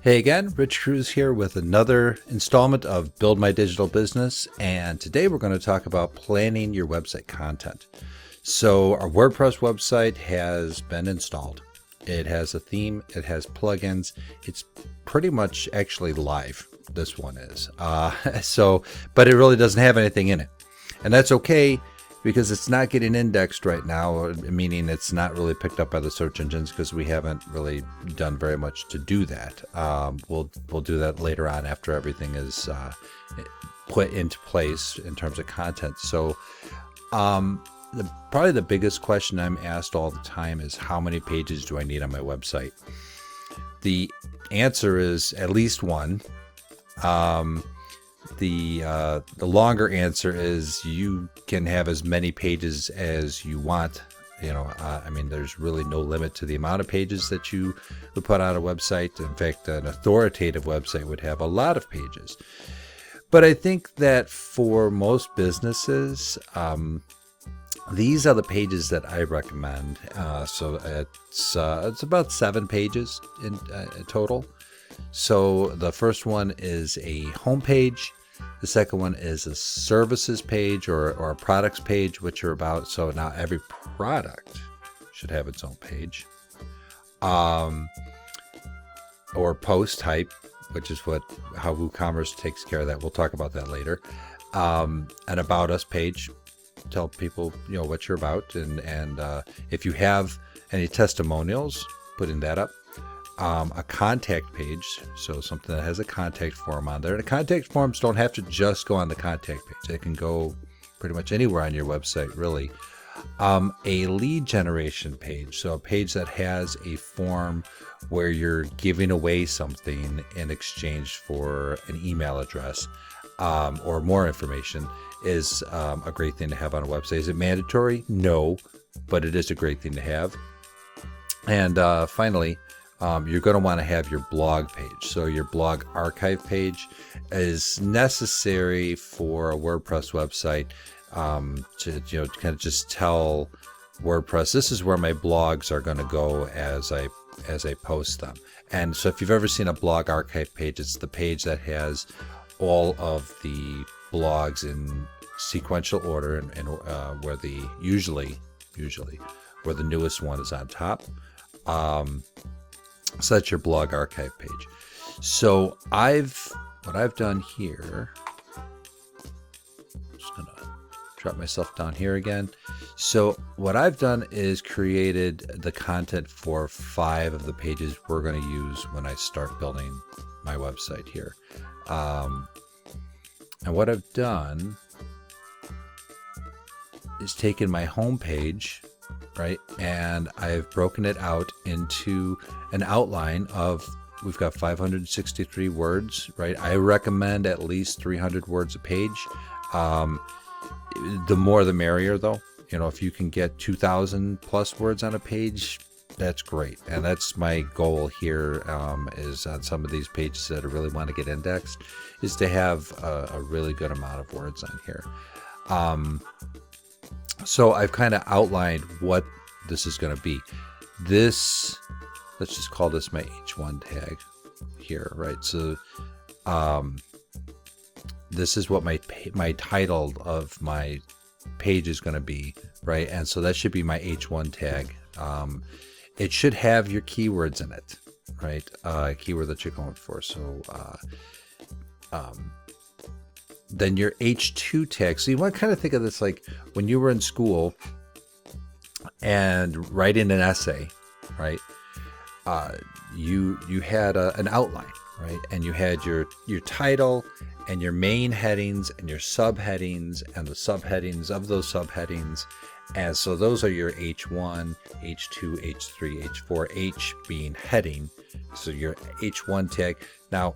Hey again, Rich Cruz here with another installment of Build My Digital Business, and today we're going to talk about planning your website content. So our WordPress website has been installed. It has a theme, it has plugins, it's pretty much actually live, this one is. But it really doesn't have anything in it. And that's okay, because it's not getting indexed right now, meaning it's not really picked up by the search engines because we haven't really done very much to do that. We'll do that later on after everything is put into place in terms of content. So probably the biggest question I'm asked all the time is, how many pages do I need on my website? The answer is at least one. The longer answer is you can have as many pages as you want. There's really no limit to the amount of pages that you would put on a website. In fact, an authoritative website would have a lot of pages. But I think that for most businesses, these are the pages that I recommend. So it's about 7 pages in total. So the first one is a home page. The second one is a services page or a products page, which are about, so now every product should have its own page. Or post type, which is how WooCommerce takes care of that. We'll talk about that later. An about us page, tell people what you're about, and if you have any testimonials, putting that up. A contact page, so something that has a contact form on there. And the contact forms don't have to just go on the contact page. They can go pretty much anywhere on your website, really. A lead generation page, so a page that has a form where you're giving away something in exchange for an email address or more information, is a great thing to have on a website. Is it mandatory? No, but it is a great thing to have. And finally, you're going to want to have your blog page. So your blog archive page is necessary for a WordPress website to kind of just tell WordPress, this is where my blogs are going to go as I post them. And so if you've ever seen a blog archive page, it's the page that has all of the blogs in sequential order, and where the usually where the newest one is on top. So that's your blog archive page. So what I've done here, I'm just gonna drop myself down here again. So what I've done is created the content for 5 of the pages we're going to use when I start building my website here. And what I've done is taken my home page, right, and I've broken it out into an outline of, we've got 563 words, right? I recommend at least 300 words a page. The more the merrier, though. If you can get 2,000 plus words on a page, that's great. And that's my goal here, is on some of these pages that I really want to get indexed, is to have a really good amount of words on here. So I've kind of outlined what this is going to be. Let's just call this my H1 tag here, right? So this is what my title of my page is going to be, right? And so that should be my H1 tag. It should have your keywords in it, right? Keyword that you're going for. So then your H2 tag. So you want to kind of think of this like when you were in school and writing an essay, right? You had an outline, right? And you had your title and your main headings and your subheadings and the subheadings of those subheadings. And so those are your H1, H2, H3, H4, H being heading. So your H1 tag. Now,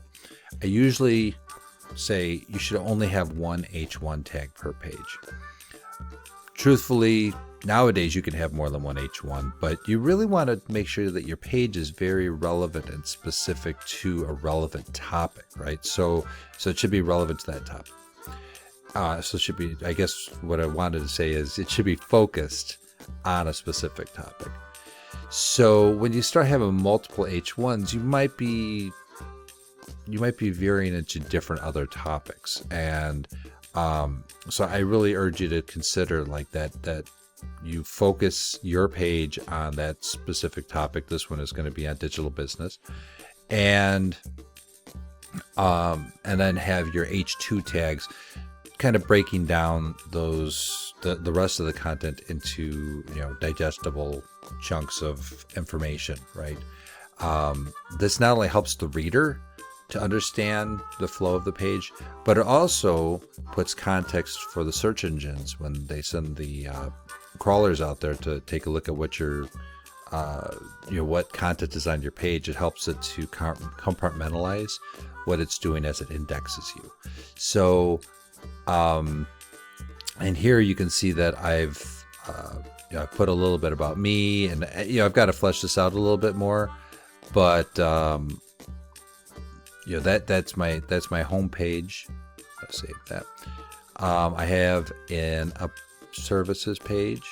I usually say you should only have one H1 tag per page. Truthfully, nowadays you can have more than one H1, but you really want to make sure that your page is very relevant and specific to a relevant topic, right? So it should be relevant to that topic. So it should be, I guess what I wanted to say is it should be focused on a specific topic. So when you start having multiple H1s, you might be you might be veering into different other topics. And so I really urge you to consider like that you focus your page on that specific topic. This one is going to be on digital business, and then have your H2 tags kind of breaking down those the rest of the content into, you know, digestible chunks of information, right? This not only helps the reader to understand the flow of the page, but it also puts context for the search engines when they send the crawlers out there to take a look at what your what content is on your page. It helps it to compartmentalize what it's doing as it indexes you. So and here you can see that I've put a little bit about me, and I've got to flesh this out a little bit more, but that's my home page. Let's save that. I have an up services page,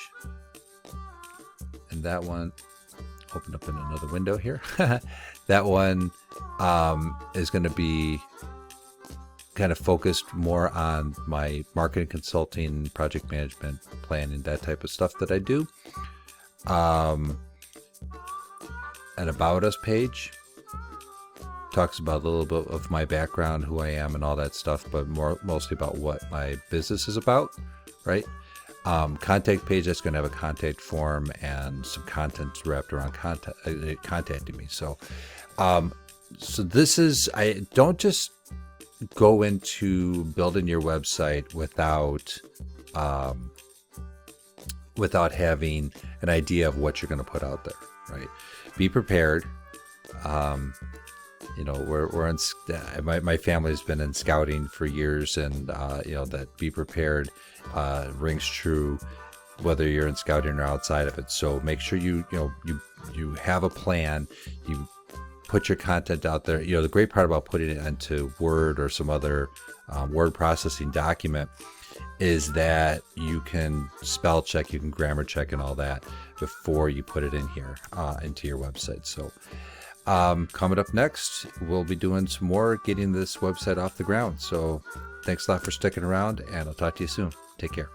and that one opened up in another window here. That one is going to be kind of focused more on my marketing consulting, project management, planning, that type of stuff that I do. An About Us page talks about a little bit of my background, who I am, and all that stuff, but mostly about what my business is about, right? Contact page, that's going to have a contact form and some content wrapped around contacting me. So this is, I don't just go into building your website without having an idea of what you're going to put out there, right? Be prepared. We're in, my family's been in scouting for years, and that be prepared rings true whether you're in scouting or outside of it. So make sure you have a plan. You put your content out there. The great part about putting it into Word or some other word processing document is that you can spell check, you can grammar check, and all that before you put it in here into your website. So coming up next, we'll be doing some more getting this website off the ground. So thanks a lot for sticking around, and I'll talk to you soon. Take care.